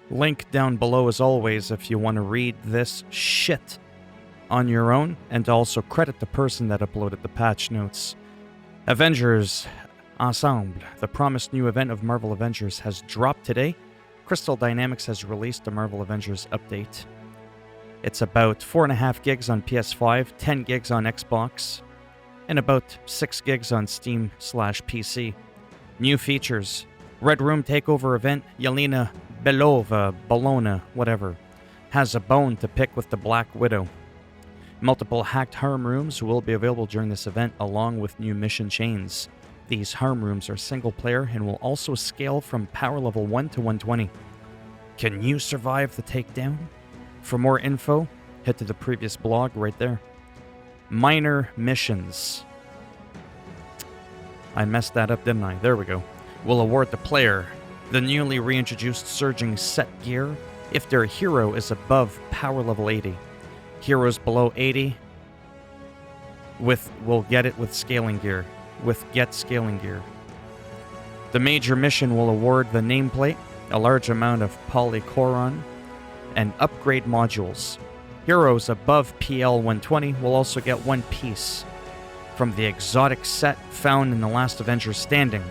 Link down below as always if you want to read this shit on your own, and also credit the person that uploaded the patch notes. Avengers Assault, the promised new event of Marvel Avengers, has dropped today. Crystal Dynamics has released a Marvel Avengers update. It's about 4.5 gigs on PS5, 10 gigs on Xbox, and about 6 gigs on Steam/PC. New features: Red Room Takeover event. Yelena Belova, whatever, has a bone to pick with the Black Widow. Multiple hacked harm rooms will be available during this event, along with new mission chains. These harm rooms are single player and will also scale from power level 1 to 120. Can you survive the takedown? For more info, head to the previous blog right there. Minor missions. I messed that up, didn't I? There we go. Will award the player the newly reintroduced surging set gear if their hero is above power level 80. Heroes below 80 will get it with scaling gear. Get scaling gear. The major mission will award the nameplate, a large amount of polychoron, and upgrade modules. Heroes above PL 120 will also get one piece from the exotic set found in the last Avengers Standing.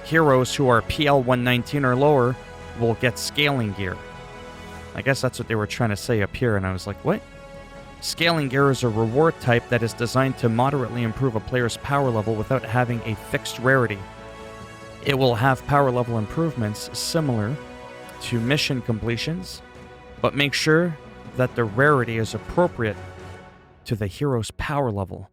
Heroes who are PL 119 or lower will get scaling gear. I guess that's what they were trying to say up here, and I was like, what? Scaling gear is a reward type that is designed to moderately improve a player's power level without having a fixed rarity. It will have power level improvements similar to mission completions, but make sure that the rarity is appropriate to the hero's power level.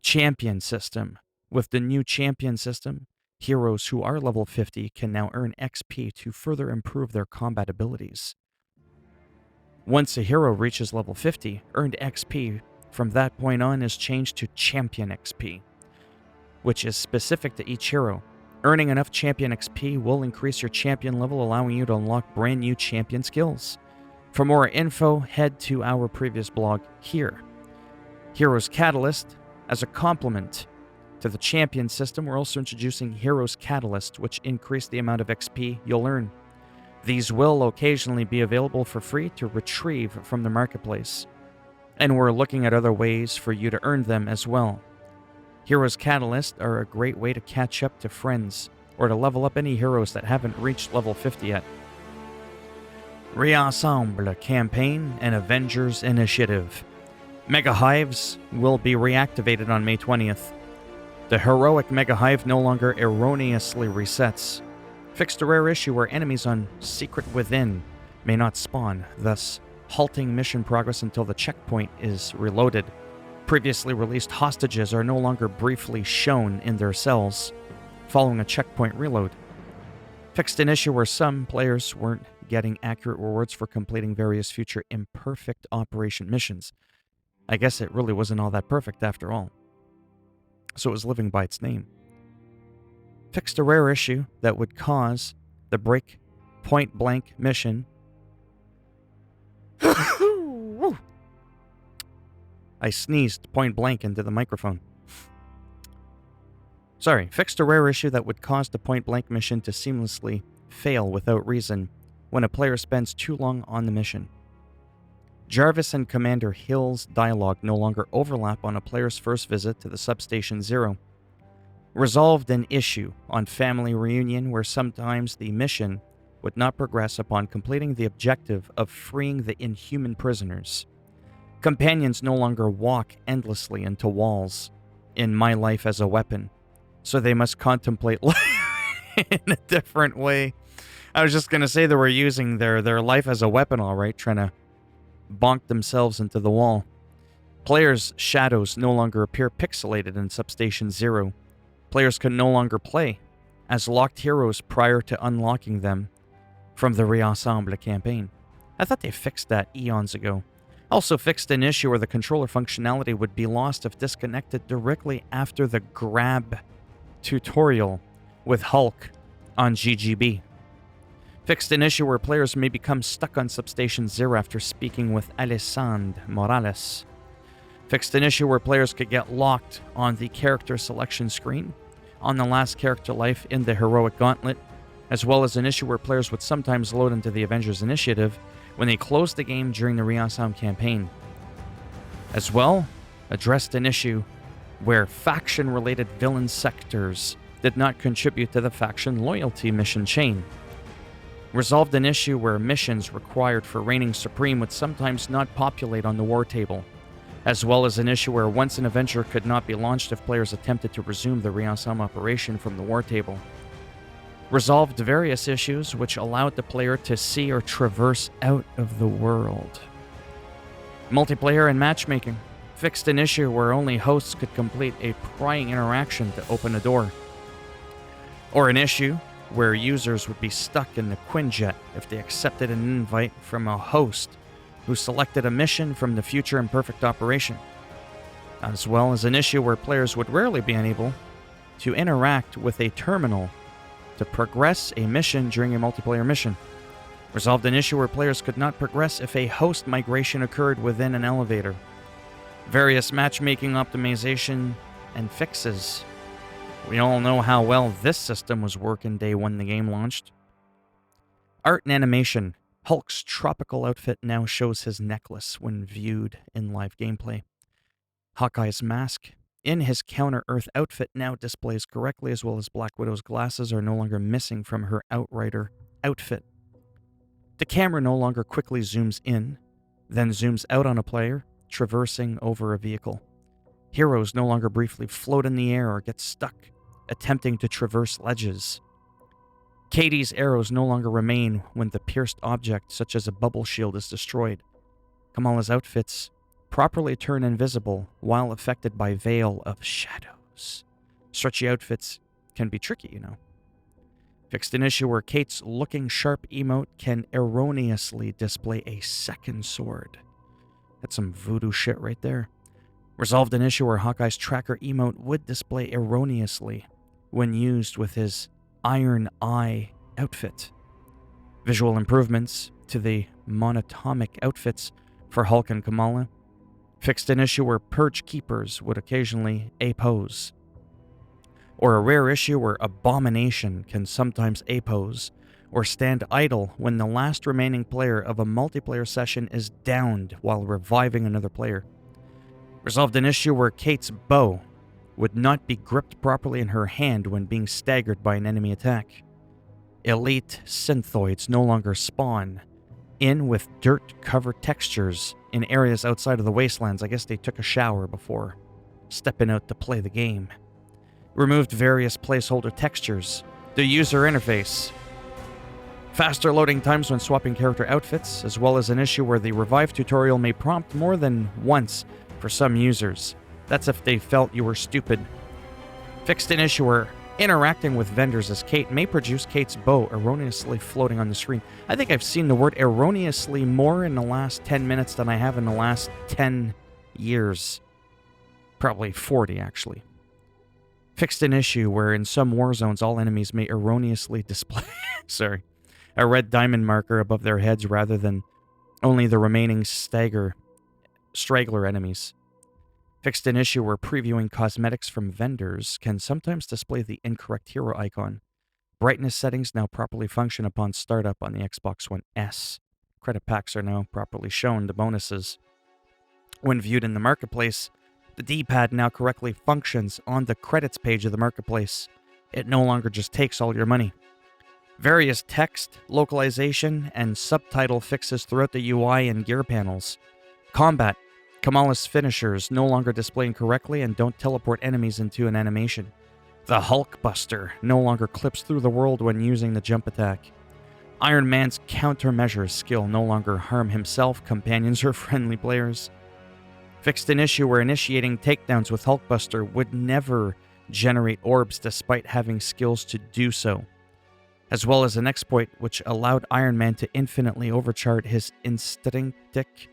Champion system. With the new champion system, heroes who are level 50 can now earn XP to further improve their combat abilities. Once a hero reaches level 50, earned XP from that point on is changed to Champion XP, which is specific to each hero. Earning enough Champion XP will increase your champion level, allowing you to unlock brand new champion skills. For more info, head to our previous blog here. Heroes Catalyst. As a complement to the champion system, we're also introducing Heroes Catalyst, which increase the amount of XP you'll earn. These will occasionally be available for free to retrieve from the marketplace, and we're looking at other ways for you to earn them as well. Heroes Catalyst are a great way to catch up to friends, or to level up any heroes that haven't reached level 50 yet. Reassemble Campaign and Avengers Initiative. Mega Hives will be reactivated on May 20th. The heroic Mega Hive no longer erroneously resets. Fixed a rare issue where enemies on Secret Within may not spawn, thus halting mission progress until the checkpoint is reloaded. Previously released hostages are no longer briefly shown in their cells following a checkpoint reload. Fixed an issue where some players weren't getting accurate rewards for completing various future imperfect operation missions. I guess it really wasn't all that perfect after all. So it was living by its name. Fixed a rare issue that would cause the break point blank mission. I sneezed point blank into the microphone. Sorry, fixed a rare issue that would cause the point blank mission to seamlessly fail without reason when a player spends too long on the mission. Jarvis and Commander Hill's dialogue no longer overlap on a player's first visit to the Substation Zero. Resolved an issue on Family Reunion where sometimes the mission would not progress upon completing the objective of freeing the inhuman prisoners. Companions no longer walk endlessly into walls in My Life as a Weapon, so they must contemplate life in a different way. I was just going to say they were using their life as a weapon, all right, trying to bonk themselves into the wall. Players' shadows no longer appear pixelated in Substation Zero. Players can no longer play as locked heroes prior to unlocking them from the Reassemble campaign. I thought they fixed that eons ago. Also fixed an issue where the controller functionality would be lost if disconnected directly after the grab tutorial with Hulk on GGB. Fixed an issue where players may become stuck on Substation Zero after speaking with Alessandro Morales. Fixed an issue where players could get locked on the character selection screen on the last character life in the Heroic Gauntlet, as well as an issue where players would sometimes load into the Avengers Initiative when they closed the game during the Assault campaign. As well, addressed an issue where faction-related villain sectors did not contribute to the faction loyalty mission chain. Resolved an issue where missions required for reigning supreme would sometimes not populate on the war table, as well as an issue where once an Avenger could not be launched if players attempted to resume the Assault operation from the war table. Resolved various issues which allowed the player to see or traverse out of the world. Multiplayer and matchmaking. Fixed an issue where only hosts could complete a prying interaction to open a door. Or an issue where users would be stuck in the Quinjet if they accepted an invite from a host who selected a mission from the future Imperfect operation. As well as an issue where players would rarely be unable to interact with a terminal to progress a mission during a multiplayer mission. Resolved an issue where players could not progress if a host migration occurred within an elevator. Various matchmaking optimization and fixes. We all know how well this system was working day one the game launched. Art and animation. Hulk's tropical outfit now shows his necklace when viewed in live gameplay. Hawkeye's mask in his Counter-Earth outfit now displays correctly, as well as Black Widow's glasses are no longer missing from her Outrider outfit. The camera no longer quickly zooms in, then zooms out on a player, traversing over a vehicle. Heroes no longer briefly float in the air or get stuck, attempting to traverse ledges. Katie's arrows no longer remain when the pierced object, such as a bubble shield, is destroyed. Kamala's outfits properly turn invisible while affected by veil of shadows. Stretchy outfits can be tricky, you know. Fixed an issue where Kate's looking sharp emote can erroneously display a second sword. That's some voodoo shit right there. Resolved an issue where Hawkeye's tracker emote would display erroneously when used with his Iron Eye outfit. Visual improvements to the monatomic outfits for Hulk and Kamala. Fixed an issue where Purge Keepers would occasionally A-pose. Or a rare issue where Abomination can sometimes A-pose or stand idle when the last remaining player of a multiplayer session is downed while reviving another player. Resolved an issue where Kate's bow would not be gripped properly in her hand when being staggered by an enemy attack. Elite synthoids no longer spawn in with dirt-covered textures in areas outside of the wastelands. I guess they took a shower before stepping out to play the game. Removed various placeholder textures. The user interface. Faster loading times when swapping character outfits, as well as an issue where the revive tutorial may prompt more than once for some users. That's if they felt you were stupid. Fixed an issue where interacting with vendors as Kate may produce Kate's bow erroneously floating on the screen. I think I've seen the word erroneously more in the last 10 minutes than I have in the last 10 years. Probably 40, actually. Fixed an issue where in some war zones all enemies may erroneously display a red diamond marker above their heads rather than only the remaining straggler enemies. Fixed an issue where previewing cosmetics from vendors can sometimes display the incorrect hero icon. Brightness settings now properly function upon startup on the Xbox One S. Credit packs are now properly shown, the bonuses. When viewed in the marketplace, the D-pad now correctly functions on the credits page of the marketplace. It no longer just takes all your money. Various text, localization, and subtitle fixes throughout the UI and gear panels. Combat. Kamala's finishers no longer displaying correctly and don't teleport enemies into an animation. The Hulkbuster no longer clips through the world when using the jump attack. Iron Man's countermeasure skill no longer harm himself, companions, or friendly players. Fixed an issue where initiating takedowns with Hulkbuster would never generate orbs despite having skills to do so, as well as an exploit which allowed Iron Man to infinitely overcharge his intrinsic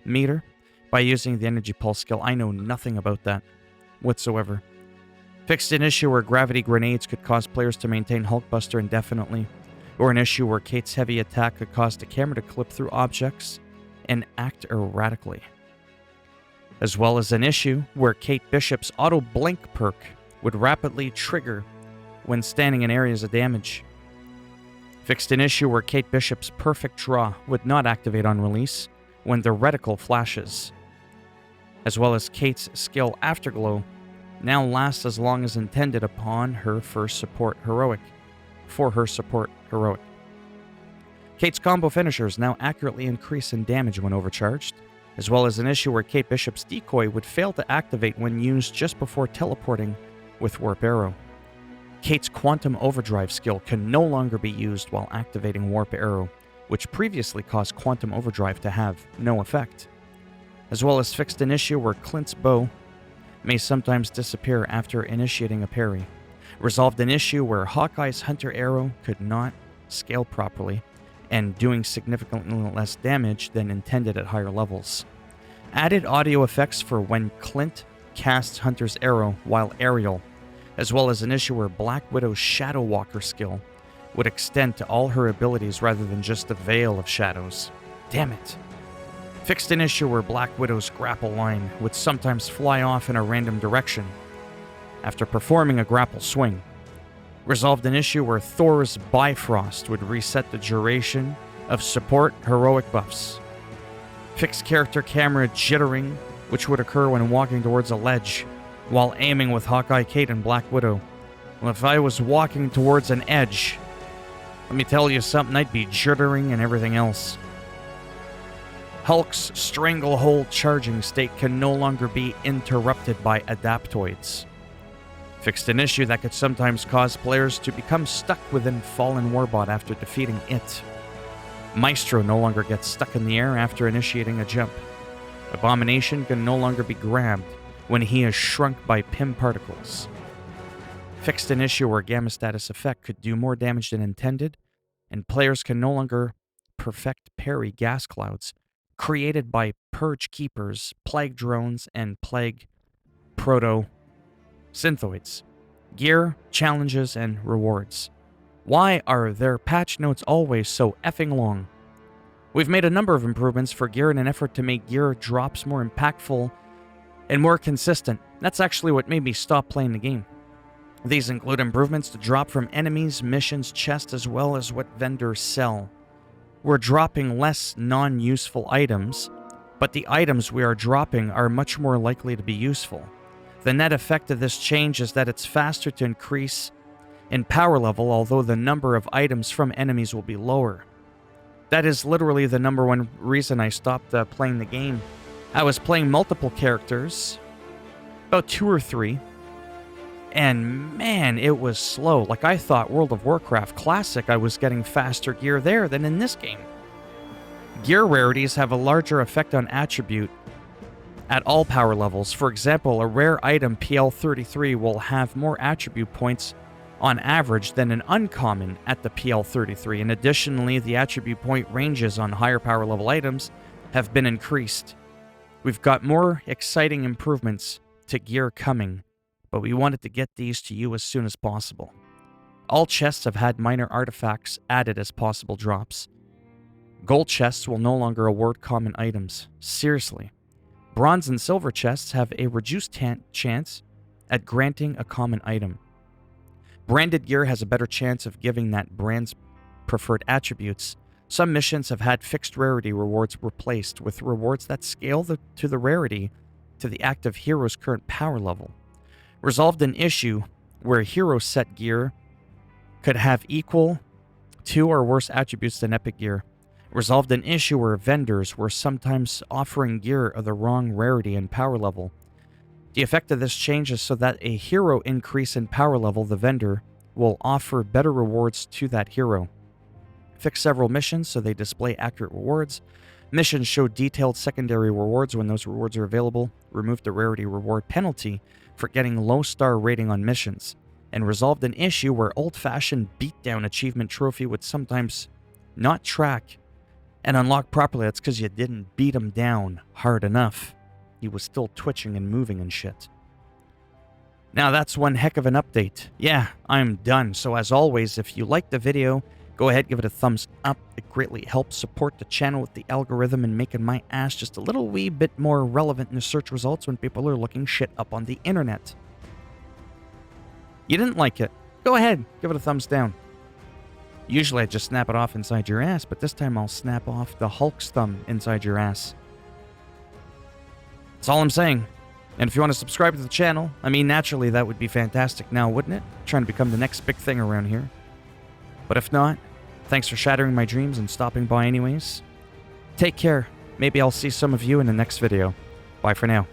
meter by using the energy pulse skill. I know nothing about that whatsoever. Fixed an issue where gravity grenades could cause players to maintain Hulkbuster indefinitely, or an issue where Kate's heavy attack could cause the camera to clip through objects and act erratically. As well as an issue where Kate Bishop's auto blink perk would rapidly trigger when standing in areas of damage. Fixed an issue where Kate Bishop's perfect draw would not activate on release when the reticle flashes, as well as Kate's skill Afterglow now lasts as long as intended upon her first support heroic. Kate's combo finishers now accurately increase in damage when overcharged, as well as an issue where Kate Bishop's decoy would fail to activate when used just before teleporting with Warp Arrow. Kate's Quantum Overdrive skill can no longer be used while activating Warp Arrow, which previously caused Quantum Overdrive to have no effect, as well as fixed an issue where Clint's bow may sometimes disappear after initiating a parry, resolved an issue where Hawkeye's Hunter Arrow could not scale properly and doing significantly less damage than intended at higher levels, added audio effects for when Clint casts Hunter's Arrow while aerial, as well as an issue where Black Widow's Shadow Walker skill would extend to all her abilities rather than just the Veil of Shadows. Damn it. Fixed an issue where Black Widow's grapple line would sometimes fly off in a random direction after performing a grapple swing. Resolved an issue where Thor's Bifrost would reset the duration of support heroic buffs. Fixed character camera jittering, which would occur when walking towards a ledge while aiming with Hawkeye, Kate, and Black Widow. Well, if I was walking towards an edge, let me tell you something, I'd be jittering and everything else. Hulk's stranglehold charging state can no longer be interrupted by adaptoids. Fixed an issue that could sometimes cause players to become stuck within Fallen Warbot after defeating it. Maestro no longer gets stuck in the air after initiating a jump. Abomination can no longer be grabbed when he is shrunk by PIM particles. Fixed an issue where Gamma Status Effect could do more damage than intended, and players can no longer perfect parry gas clouds created by Purge Keepers, Plague Drones, and Plague Proto-Synthoids. Gear, challenges, and rewards. Why are their patch notes always so effing long? We've made a number of improvements for gear in an effort to make gear drops more impactful and more consistent. That's actually what made me stop playing the game. These include improvements to drop from enemies, missions, chests, as well as what vendors sell. We're dropping less non-useful items, but the items we are dropping are much more likely to be useful. The net effect of this change is that it's faster to increase in power level, although the number of items from enemies will be lower. That is literally the number one reason I stopped playing the game. I was playing multiple characters, about 2 or 3, and man, it was slow. Like, I thought World of Warcraft Classic, I was getting faster gear there than in this game. Gear rarities have a larger effect on attribute at all power levels. For example, a rare item PL33 will have more attribute points on average than an uncommon at the PL33, and additionally, the attribute point ranges on higher power level items have been increased. We've got more exciting improvements to gear coming, but we wanted to get these to you as soon as possible. All chests have had minor artifacts added as possible drops. Gold chests will no longer award common items. Seriously. Bronze and silver chests have a reduced chance at granting a common item. Branded gear has a better chance of giving that brand's preferred attributes. Some missions have had fixed rarity rewards replaced with rewards that scale to the rarity to the active hero's current power level. Resolved an issue where hero set gear could have equal to or worse attributes than epic gear. Resolved an issue where vendors were sometimes offering gear of the wrong rarity and power level. The effect of this change is so that a hero increase in power level, the vendor will offer better rewards to that hero. Fix several missions so they display accurate rewards. Missions show detailed secondary rewards when those rewards are available. Remove the rarity reward penalty for getting low star rating on missions. And resolved an issue where old-fashioned beatdown achievement trophy would sometimes not track and unlock properly. That's because you didn't beat him down hard enough. He was still twitching and moving and shit. Now that's one heck of an update. Yeah, I'm done. So as always, if you liked the video, go ahead, give it a thumbs up. It greatly helps support the channel with the algorithm and making my ass just a little wee bit more relevant in the search results when people are looking shit up on the internet. You didn't like it. go ahead, give it a thumbs down. Usually I just snap it off inside your ass, but this time I'll snap off the Hulk's thumb inside your ass. That's all I'm saying. And if you want to subscribe to the channel, I mean, naturally that would be fantastic now, wouldn't it? Trying to become the next big thing around here. But if not, thanks for shattering my dreams and stopping by anyways. Take care. Maybe I'll see some of you in the next video. Bye for now.